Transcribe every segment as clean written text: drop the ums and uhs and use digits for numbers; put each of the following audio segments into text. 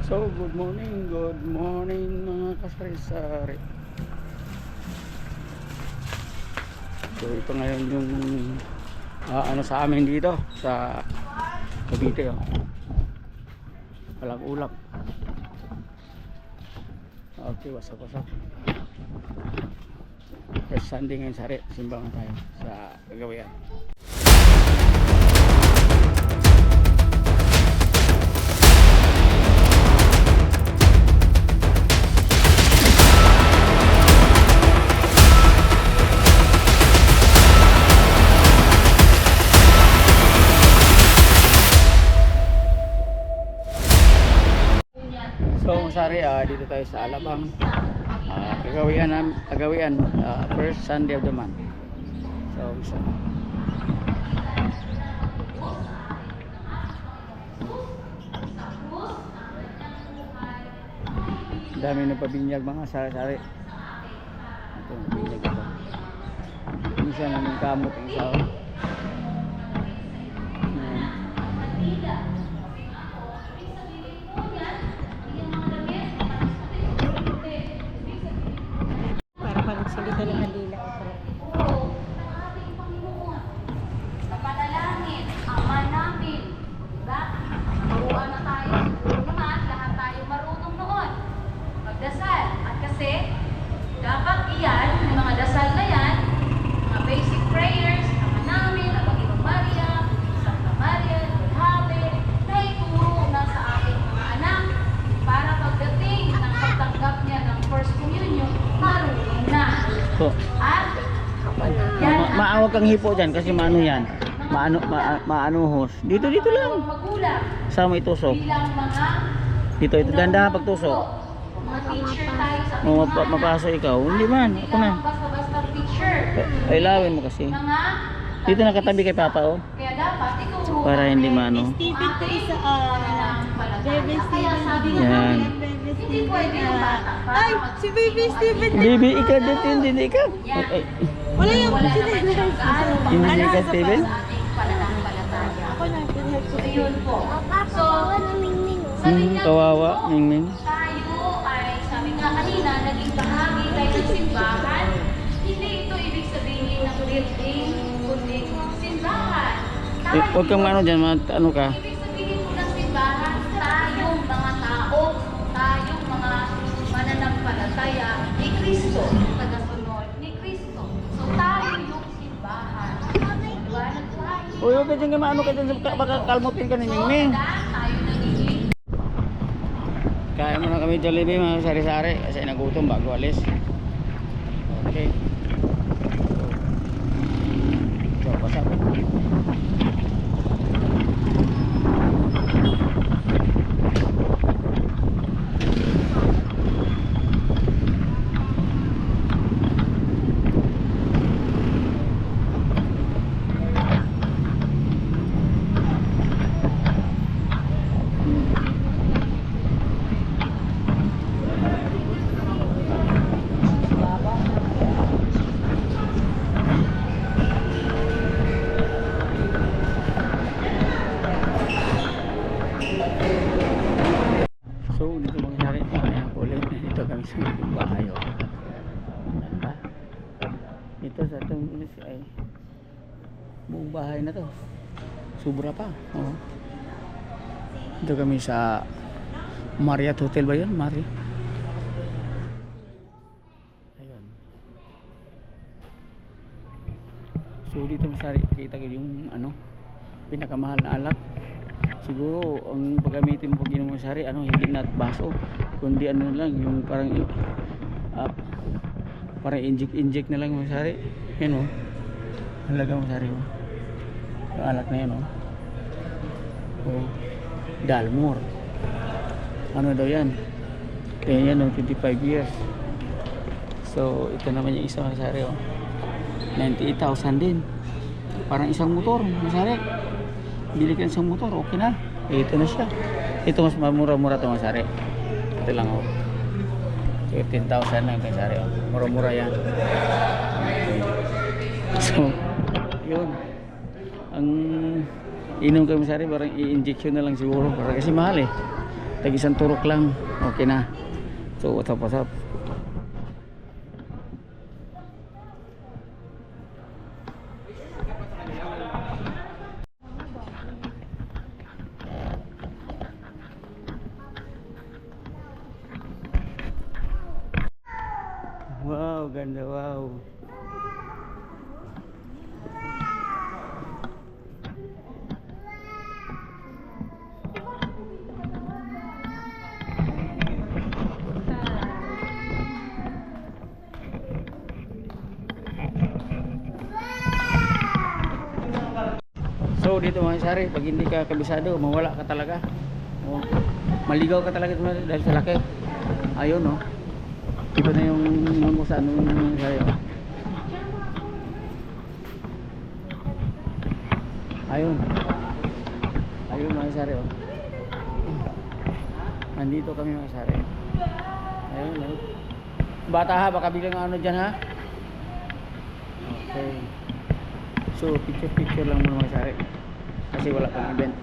So, good morning mga kasari-sari. So, ito ngayon yung ano sa amin dito sa Cavite, oh. Walang ulap. Okay, what's up? First Sunday ngayon, sari, simbangan tayo sa Cagayan. So, sari, dito tayo sa Alabang. Cagayan, first Sunday of the month. So, dami na pabinyag mga sari-sari. Ito, pabinyag ito. Minsan namin kamot ang isa. Para pag nagsalita ng Manila ito. Sa panalangin, Ama namin, diba? Turuan na tayo, siguro naman, lahat tayo marunong noon. Magdasal. At kasi, dapat iyan, yung mga dasal na yan, mga basic prayers, Ama namin, Ama Ginong Maria, Santa Maria, Lulhabe, na ituro na sa ating mga anak para pagdating ng pagtanggap niya ng First Communion, marunong na. So, At yan ang maawag kang hipo dyan kasi maano yan. Maanuhos. Dito lang. magulang Sama itusok. bilang mga Dito, ito dandahan pagtusok. mga teacher tayo sa Mapasok ikaw. Hindi man, hindi ako na. lang basta-basta teacher. Ay, lawin mo kasi. Mga Dito nakatabi kay Papa, oh. kaya dapat ituro Para hindi natin maano. Steven to isa pananampalataya. Baby Kaya Steven. sabi Yan. namin, hindi pwede yung bata. Ay, si Baby Steven. Bibi, ikaw dito, hindi ikaw. Yan. Ay, Wala yung Wala naman siyang gaano Hindi pang- ka, Steven? sa ating pananampalataya. Ako na, pinag So, yun po. So, sa linyag kawawa, po, Mingming. tayo ay, sabi nga kanina, naging bahagi tayo ng simbahan. Hindi ito ibig sabihin ng building, kundi simbahan. Tayo, Huwag kang ano dyan, ano ka. ibig sabihin po ng simbahan, tayong mga tao, tayong mga mananampalataya ni Kristo, tagasunod ni Kristo. So, tayo yung simbahan. Diba? Uy, huwag ka dyan, ano ka dyan, baka kalmutin ka ni Mingming. Tayo nagiging Kaya muna kami Jollibee mga sari-sari kasi nagutom bago alis. Okay. So, pasap. So, dito mga sari, ayan po ulit. Dito kami sa bahay. Oh. Ganda. Ito sa itong ay buong bahay na to. Sobra pa. Oh. Dito kami sa Marriott Hotel ba yun? Marriott. Ayun. So, dito mga sari, kita ko yung ano, pinakamahal na alak. Siguro ang paggamitin mo pag inom mo sari, ano, hindi na baso, kundi ano lang, yung parang parang inject na lang mo sari. Yan, oh. Halaga mo sari, oh. Yung alak na yan, oh. Oh. Dalmore. Ano daw yan? Yan, oh, 25 years. So, ito naman yung isang sari, oh. 98,000 din. Parang isang motor, masari. Bili ka ng isang motor, okay na. Ito na siya. Ito mas mura-mura ito mga sari. Ito lang, oh. 15,000 lang kay sari, oh. Mura-mura yan. So, yun. Ang inom kami sari, parang i-injection na lang siguro. Para kasi mahal eh. Tag isang turok lang. Okay na. So what's up? Wow, ganda, wow. So dito mga sari, pag hindi ka kabisado, mawala ka talaga. Oh, maligaw ka talaga dahil sa laki. Ayun no. Iba na yung mo sa ano yung sari. Oh. Ayun. Ayun mga sari. Oh. Nandito kami mga sari. Ayun, ayun. Bata ha, baka bilang ano dyan ha. Okay. So picture lang muna mga sari. Kasi wala pang event.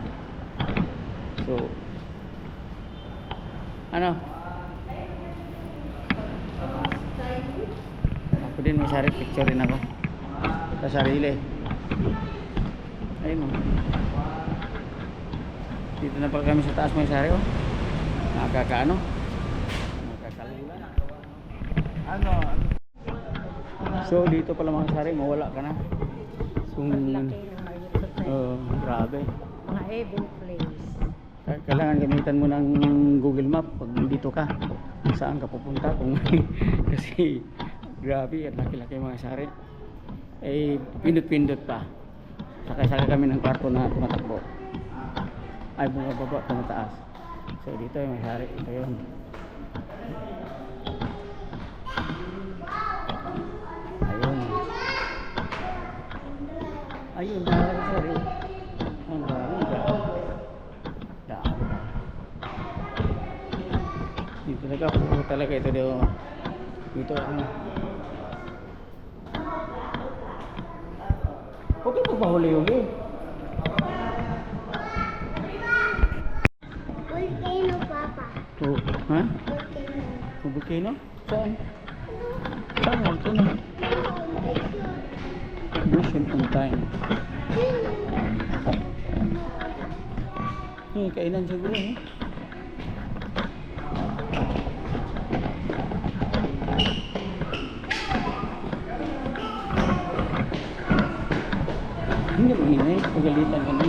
So ano? Ako din mga sari, picture rin ako sa sarili. Ayun o. Dito na pala kami sa taas mga sari oh. Nakakaano? Nakakalulan. Ano? So dito pala mga sari, mawala ka na. Grabe. Mga event place. Kailangan gamitan mo ng Google Map pag dito ka. Saan ka pupunta kung kasi grabe at laki-laki mga sari. Eh pindot-pindot pa. Sakay-sakay kami ng kwarto na tumatakbo. Ay bumababa, tumataas. So dito yung mga sari. Ito yun. Ayun, sorry. Ang dami. Dito talaga ito dito. Dito ano. Okay po ba huli-huli? Volcano, Papa. Oh, ha? Volcano. Volcano? Saan? Saan volcano? Mission on time. Kainan siguro eh. Hindi mo inay, pagalitan ka na.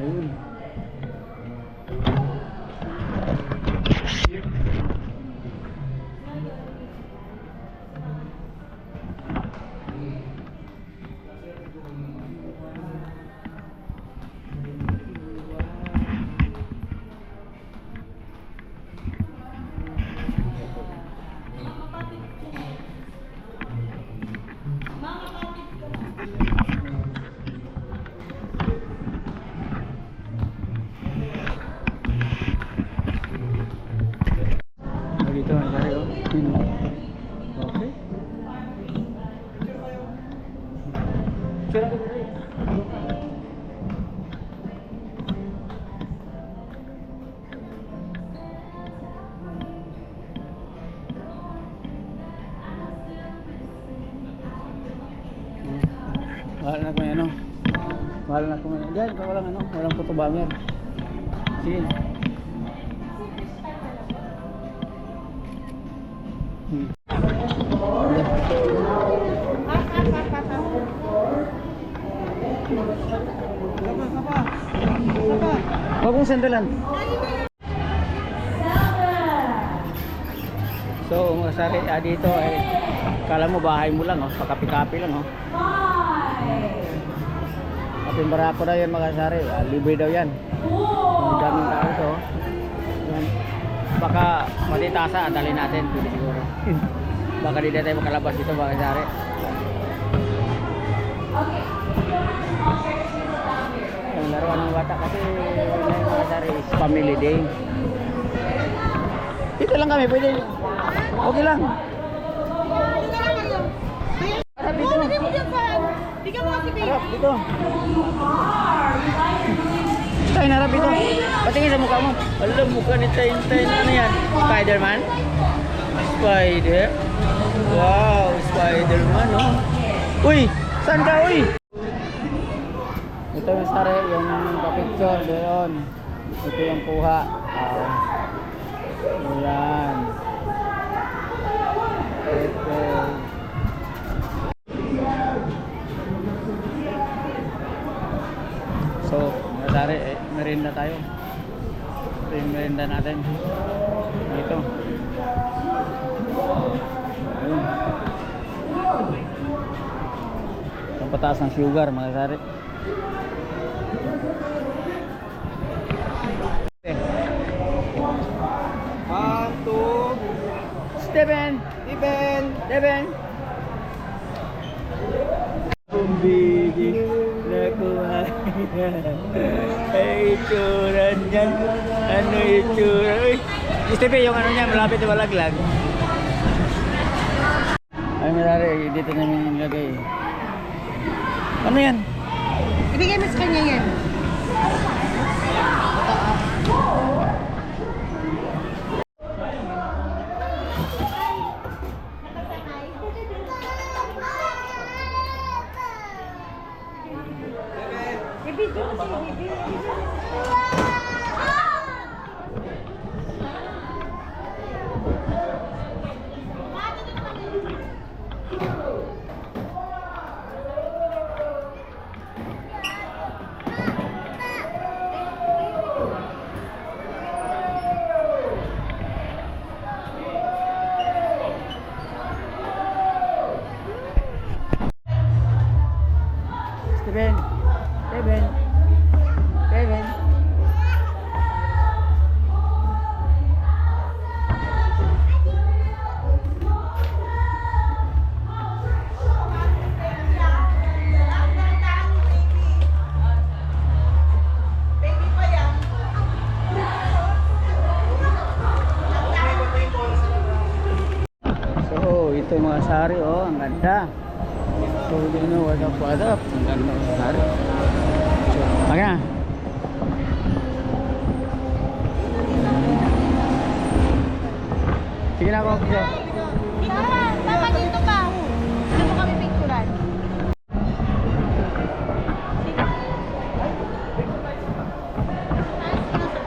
Ayun. Dito ang sari oh. Okay. Sira ko dito. Mahal na ko yan ano. Mahal na ko yan. Diyan, walang ano, walang putubanger. Sige. Huwag mong sandalan. So mga sari dito ay kala mo bahay mo lang oh, pakapi-kapi lang oh. Kaping barako daw yan mga sari, libre daw yan. Ang daming tao to. Yan. Baka matitasa, dalhin natin pwede siguro. Baka di na tayo makalabas dito mga sari. Ang laruan ng bata kasi mga sari is family day. Dito lang kami, pwede. Okay lang. dito. Tay, narap ito. Patingin sa mukha mo. Alam, mukha ni Tay. Tay na ano yan? Spider-Man? Spider? Wow, Spider-Man, oh. Uy! Saan ka, uy? Ito yung sari, yung kapicture doon. Ito yung kuha. Ayan. Ito. So, mga sari, merienda tayo. Ito yung merienda natin. Ito. Ayun. Ang pataas ng sugar, mga sari. Steven! Bumbidi nakuha ay itsura niyan. Ano itsura? Uy! Steven, yung ano niya, malapit na malaglag. Ay, marari, dito namin nilagay. Ano yan? Ibigay mo sa kanya yan. Steven! Steven! Steven! So, ito yung mga sari, oh, ang ganda. So, you know, what up? Ang ganda ng sari. So, okay na. Sige na ako, Kiso. Tama dito ka. Ano mo kami picturean?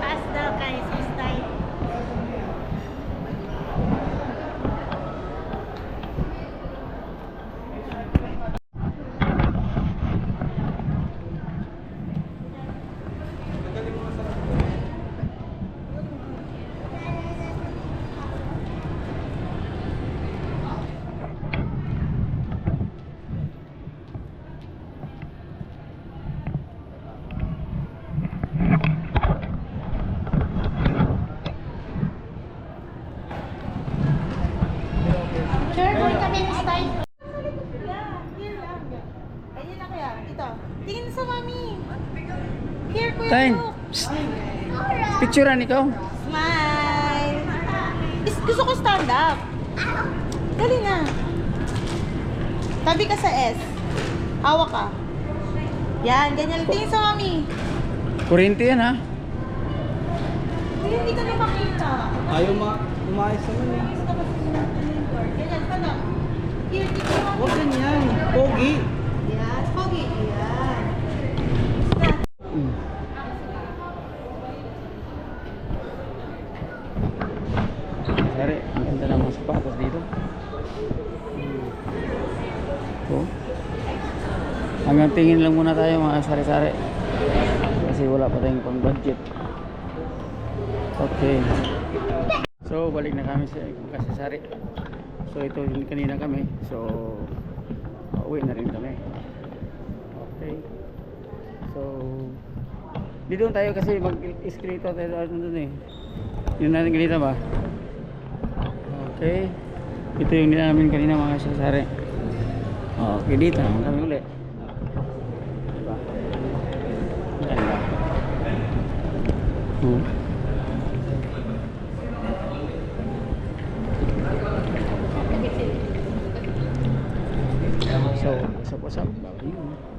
Taas daw kayo sa style. Sure, kung kami yung style. Here lang. Ayun na kuya. Dito. Tingin sa mami. Here, kuya. Tay! Look. Psst! Picturean ikaw. Smile. Gusto ko stand up. Dali na. Tabi ka sa S. Hawak ka. Yan, ganyan. Tingin sa mami. Kuryente yan, ha? Hindi ka na makita. Ayaw umayos naman eh. Tingin ka ba sa ganyan, stand up. Here, tingin sa mami. Huwag ganyan. Pogi. Yan, pogi. Yan. Mm. Sari, ang ganda ng mga sapatos dito. Oh. Hanggang tingin lang muna tayo mga sari-sari. Kasi wala pa tayong pang budget. Okay. So, balik na kami sa Kasasari. So, ito yung kanina kami. So, uwi na rin kami. Okay. So, dito tayo kasi mag-eskrito tayo doon eh. Yun natin kanina ba? Okay. Ito yung nila namin kanina mga Kasasari. Okay, dito naman kami ulit. Diba? Ganda. So, what's up? Bawal yun.